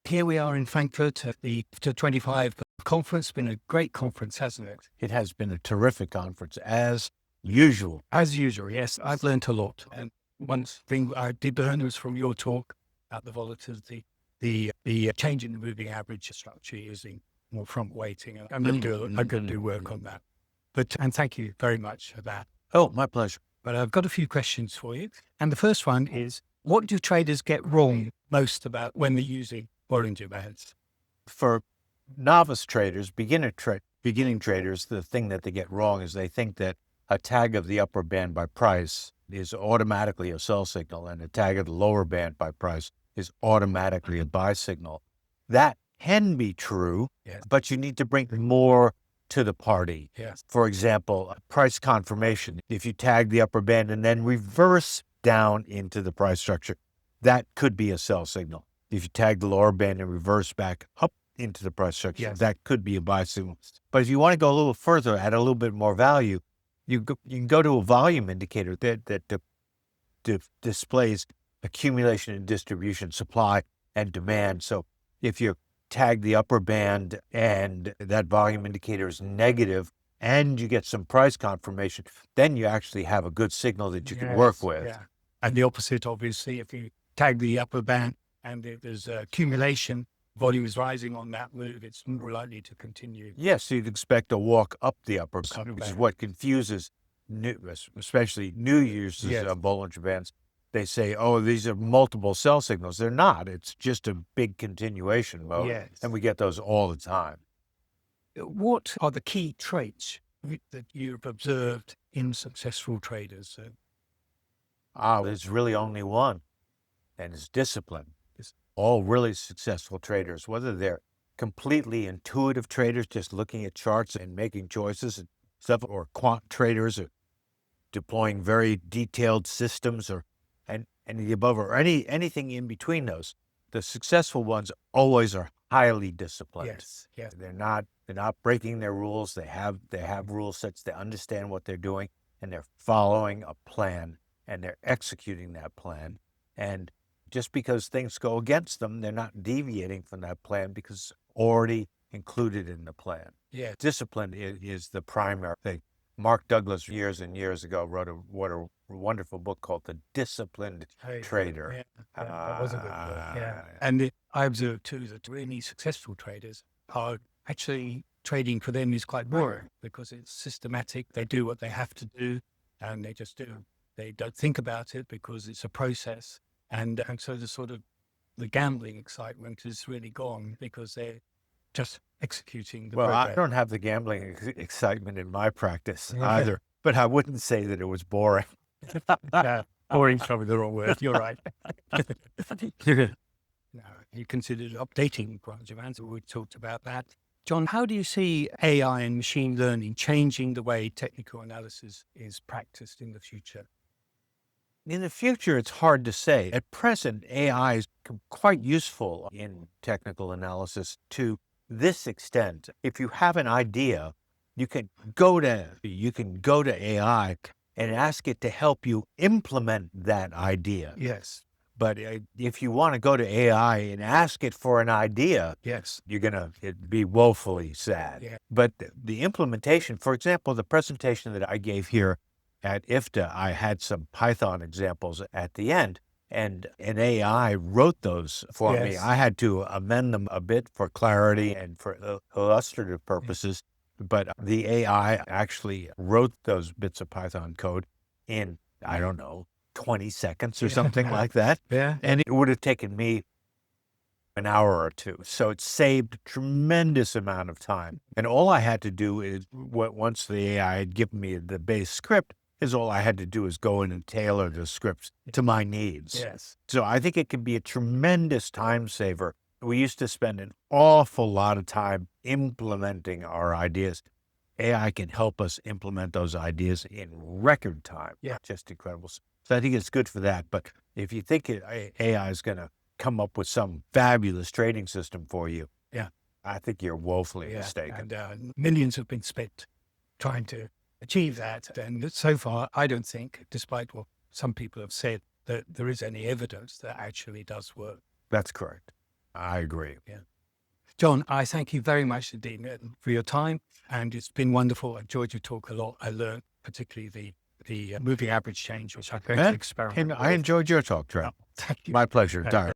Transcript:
Here we are in Frankfurt at the 25 conference. Been a great conference, hasn't it? It has been a terrific conference, as usual. As usual, yes. I've learned a lot. And one thing I did learn was from your talk about the volatility, the change in the moving average structure using more front weighting. And I'm going to do work on that. And thank you very much for that. Oh, my pleasure. But I've got a few questions for you. And the first one is, what do traders get wrong most about when they're using Bollinger Bands? For novice traders, beginning traders, the thing that they get wrong is they think that a tag of the upper band by price is automatically a sell signal, and a tag of the lower band by price is automatically a buy signal. That can be true, Yes. but you need to bring more to the party. Yes. For example, price confirmation. If you tag the upper band and then reverse down into the price structure, that could be a sell signal. If you tag the lower band and reverse back up into the price structure, Yes. that could be a buy signal. But if you want to go a little further, add a little bit more value, you can go to a volume indicator that displays accumulation and distribution, supply and demand. So if you tag the upper band and that volume indicator is negative and you get some price confirmation, then you actually have a good signal that you can work with. Yeah. And the opposite, obviously, if you tag the upper band and if there's accumulation, volume is rising on that move, it's more likely to continue. Yes, you'd expect a walk up the upper band, which is band. what confuses especially new users Yes. of Bollinger Bands. They say, oh, these are multiple sell signals. They're not. It's just a big continuation mode. Yes. And we get those all the time. What are the key traits that you've observed in successful traders? There's really only one, and it's discipline. All really successful traders, whether they're completely intuitive traders, just looking at charts and making choices and stuff, or quant traders, or deploying very detailed systems, or any of the above, or anything in between those. The successful ones always are highly disciplined. Yes. Yes. They're not breaking their rules. They have rule sets. They understand what they're doing, and they're following a plan, and they're executing that plan. And just because things go against them, they're not deviating from that plan because it's already included in the plan. Yeah. Discipline is the primary thing. Mark Douglas years and years ago wrote a wonderful book called The Disciplined Trader. Yeah, that was a good book. Yeah. And I observed too that really successful traders are actually trading for them is quite boring because it's systematic. They do what they have to do and they just do. They don't think about it because it's a process. And so the gambling excitement is really gone because they're just executing the program. I don't have the gambling excitement in my practice either, but I wouldn't say that it was boring. Boring's probably the wrong word. You're right. No, you considered updating Bollinger Bands. We talked about that. John, how do you see AI and machine learning changing the way technical analysis is practiced in the future? In the future, it's hard to say. At present, AI is quite useful in technical analysis to this extent. If you have an idea, you can go to AI and ask it to help you implement that idea. Yes. But if you want to go to AI and ask it for an idea, Yes. it'd be woefully sad. Yeah. But the implementation, for example, the presentation that I gave here at IFTA, I had some Python examples at the end, and an AI wrote those for me. Yes. I had to amend them a bit for clarity and for illustrative purposes, but the AI actually wrote those bits of Python code in, 20 seconds or something like that. Yeah. And it would have taken me an hour or two. So it saved a tremendous amount of time. And all I had to do is, once the AI had given me the base script, all I had to do is go in and tailor the scripts to my needs. Yes. So I think it can be a tremendous time saver. We used to spend an awful lot of time implementing our ideas. AI can help us implement those ideas in record time. Yeah. Just incredible. So I think it's good for that. But if you think AI is going to come up with some fabulous trading system for you, I think you're woefully mistaken. And millions have been spent trying to achieve that. And so far, I don't think, despite what some people have said, that there is any evidence that actually does work. That's correct. I agree. Yeah. John, I thank you very much indeed for your time, and it's been wonderful. I enjoyed your talk a lot. I learned particularly the moving average change, which I'm going to experiment And I with. enjoyed your talk, Trent. Thank you. My pleasure. Okay.